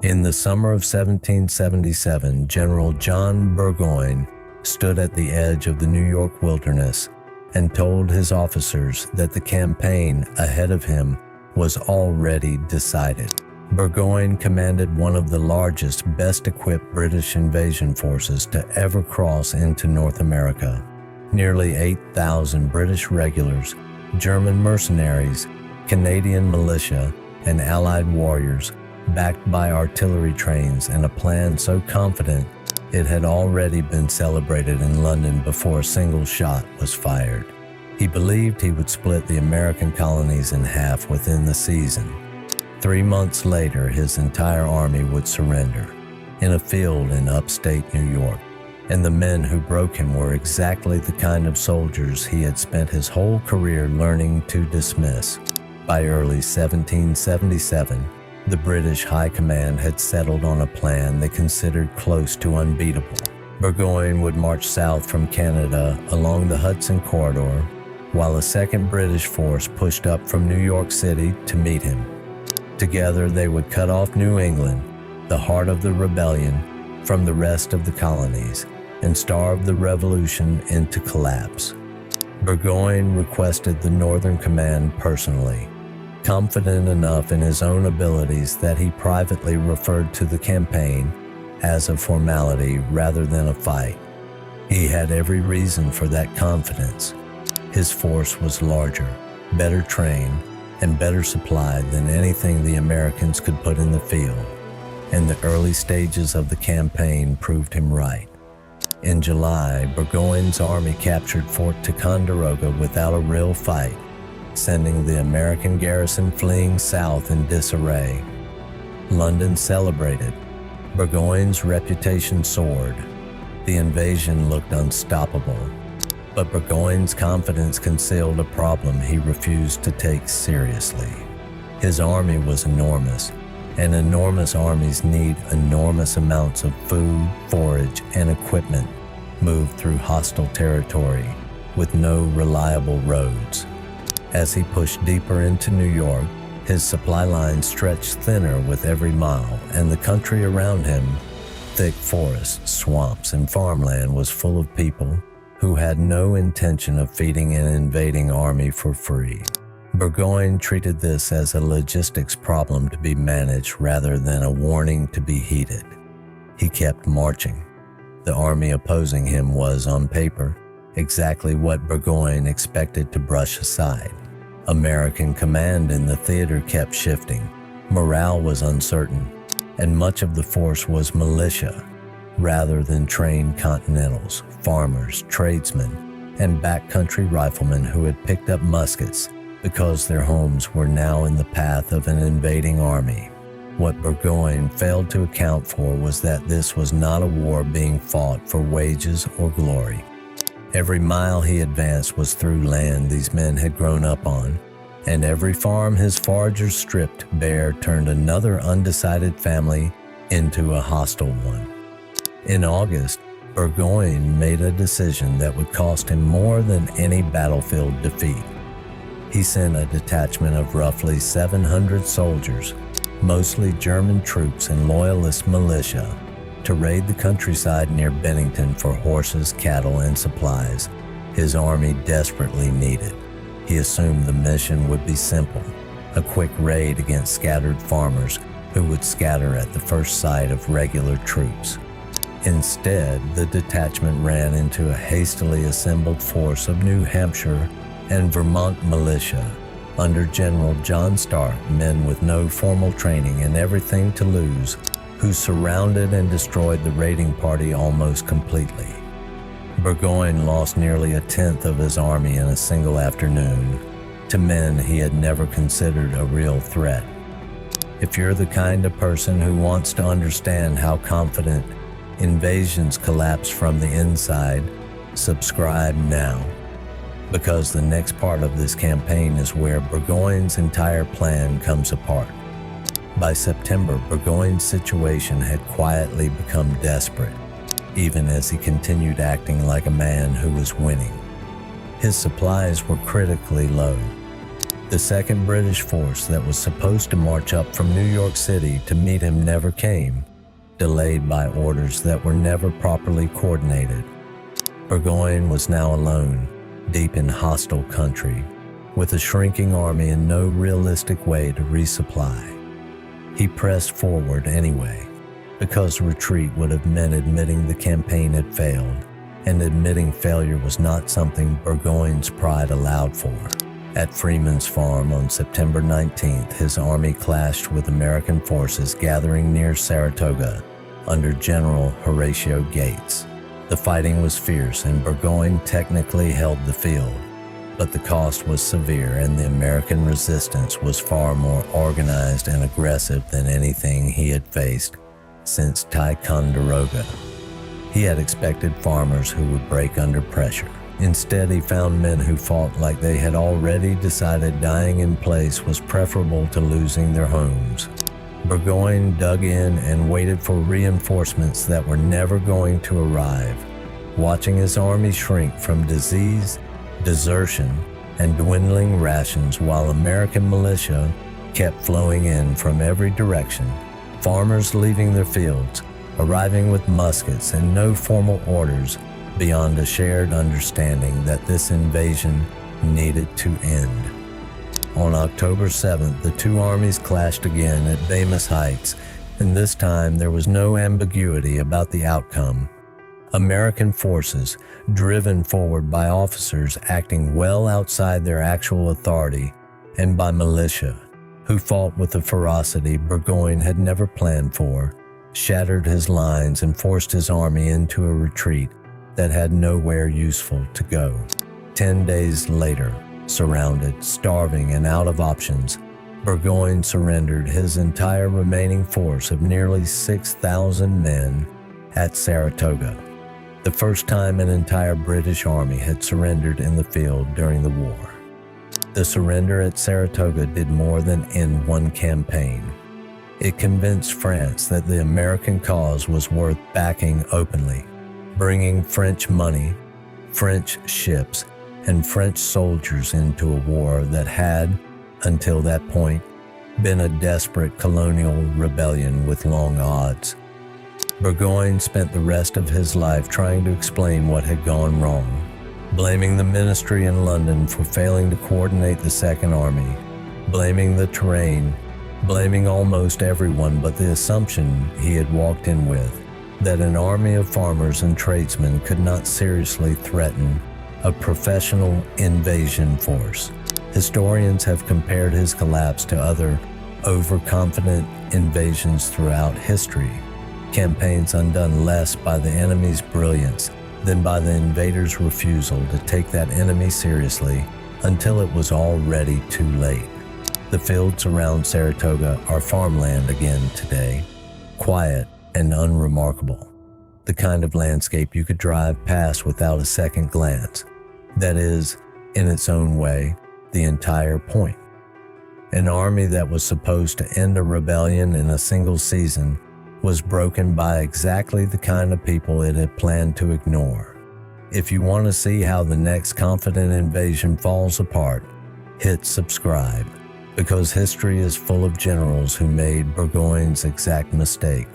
In the summer of 1777, General John Burgoyne stood at the edge of the New York wilderness and told his officers that the campaign ahead of him was already decided. Burgoyne commanded one of the largest, best-equipped British invasion forces to ever cross into North America. Nearly 8,000 British regulars, German mercenaries, Canadian militia, and Allied warriors, backed by artillery trains and a plan so confident it had already been celebrated in London before a single shot was fired. He believed he would split the American colonies in half within the season. 3 months later, his entire army would surrender in a field in upstate New York, and the men who broke him were exactly the kind of soldiers he had spent his whole career learning to dismiss. By early 1777, the British High Command had settled on a plan they considered close to unbeatable. Burgoyne would march south from Canada along the Hudson Corridor, while a second British force pushed up from New York City to meet him. Together, they would cut off New England, the heart of the rebellion, from the rest of the colonies and starve the revolution into collapse. Burgoyne requested the Northern Command personally, confident enough in his own abilities that he privately referred to the campaign as a formality rather than a fight. He had every reason for that confidence. His force was larger, better trained, and better supplied than anything the Americans could put in the field, and the early stages of the campaign proved him right. In July, Burgoyne's army captured Fort Ticonderoga without a real fight, sending the American garrison fleeing south in disarray. London celebrated. Burgoyne's reputation soared. The invasion looked unstoppable. But Burgoyne's confidence concealed a problem he refused to take seriously. His army was enormous, and enormous armies need enormous amounts of food, forage, and equipment moved through hostile territory with no reliable roads. As he pushed deeper into New York, his supply lines stretched thinner with every mile, and the country around him, thick forests, swamps, and farmland, was full of people who had no intention of feeding an invading army for free. Burgoyne treated this as a logistics problem to be managed rather than a warning to be heeded. He kept marching. The army opposing him was, on paper, exactly what Burgoyne expected to brush aside. American command in the theater kept shifting. Morale was uncertain, and much of the force was militia, rather than trained Continentals, farmers, tradesmen, and backcountry riflemen who had picked up muskets because their homes were now in the path of an invading army. What Burgoyne failed to account for was that this was not a war being fought for wages or glory. Every mile he advanced was through land these men had grown up on, and every farm his foragers stripped bare turned another undecided family into a hostile one. In August, Burgoyne made a decision that would cost him more than any battlefield defeat. He sent a detachment of roughly 700 soldiers, mostly German troops and loyalist militia, to raid the countryside near Bennington for horses, cattle, and supplies his army desperately needed. He assumed the mission would be simple, a quick raid against scattered farmers who would scatter at the first sight of regular troops. Instead, the detachment ran into a hastily assembled force of New Hampshire and Vermont militia under General John Stark, men with no formal training and everything to lose, who surrounded and destroyed the raiding party almost completely. Burgoyne lost nearly a tenth of his army in a single afternoon to men he had never considered a real threat. If you're the kind of person who wants to understand how confident invasions collapse from the inside, subscribe now, because the next part of this campaign is where Burgoyne's entire plan comes apart. By September, Burgoyne's situation had quietly become desperate, even as he continued acting like a man who was winning. His supplies were critically low. The second British force that was supposed to march up from New York City to meet him never came, delayed by orders that were never properly coordinated. Burgoyne was now alone, deep in hostile country, with a shrinking army and no realistic way to resupply. He pressed forward anyway, because retreat would have meant admitting the campaign had failed, and admitting failure was not something Burgoyne's pride allowed for. At Freeman's farm on September 19th, his army clashed with American forces gathering near Saratoga under General Horatio Gates. The fighting was fierce and Burgoyne technically held the field, but the cost was severe and the American resistance was far more organized and aggressive than anything he had faced since Ticonderoga. He had expected farmers who would break under pressure. Instead, he found men who fought like they had already decided dying in place was preferable to losing their homes. Burgoyne dug in and waited for reinforcements that were never going to arrive, watching his army shrink from disease, desertion, and dwindling rations while American militia kept flowing in from every direction, farmers leaving their fields, arriving with muskets and no formal orders beyond a shared understanding that this invasion needed to end. On October 7th, the two armies clashed again at Bemis Heights, and this time there was no ambiguity about the outcome. American forces, driven forward by officers acting well outside their actual authority, and by militia, who fought with a ferocity Burgoyne had never planned for, shattered his lines and forced his army into a retreat that had nowhere useful to go. 10 days later, surrounded, starving, and out of options, Burgoyne surrendered his entire remaining force of nearly 6,000 men at Saratoga, the first time an entire British army had surrendered in the field during the war. The surrender at Saratoga did more than end one campaign. It convinced France that the American cause was worth backing openly, bringing French money, French ships, and French soldiers into a war that had, until that point, been a desperate colonial rebellion with long odds. Burgoyne spent the rest of his life trying to explain what had gone wrong, blaming the ministry in London for failing to coordinate the Second Army, blaming the terrain, blaming almost everyone but the assumption he had walked in with, that an army of farmers and tradesmen could not seriously threaten a professional invasion force. Historians have compared his collapse to other overconfident invasions throughout history, campaigns undone less by the enemy's brilliance than by the invader's refusal to take that enemy seriously until it was already too late. The fields around Saratoga are farmland again today, quiet and unremarkable, the kind of landscape you could drive past without a second glance. That is, in its own way, the entire point. An army that was supposed to end a rebellion in a single season was broken by exactly the kind of people it had planned to ignore. If you want to see how the next confident invasion falls apart, hit subscribe, because history is full of generals who made Burgoyne's exact mistake.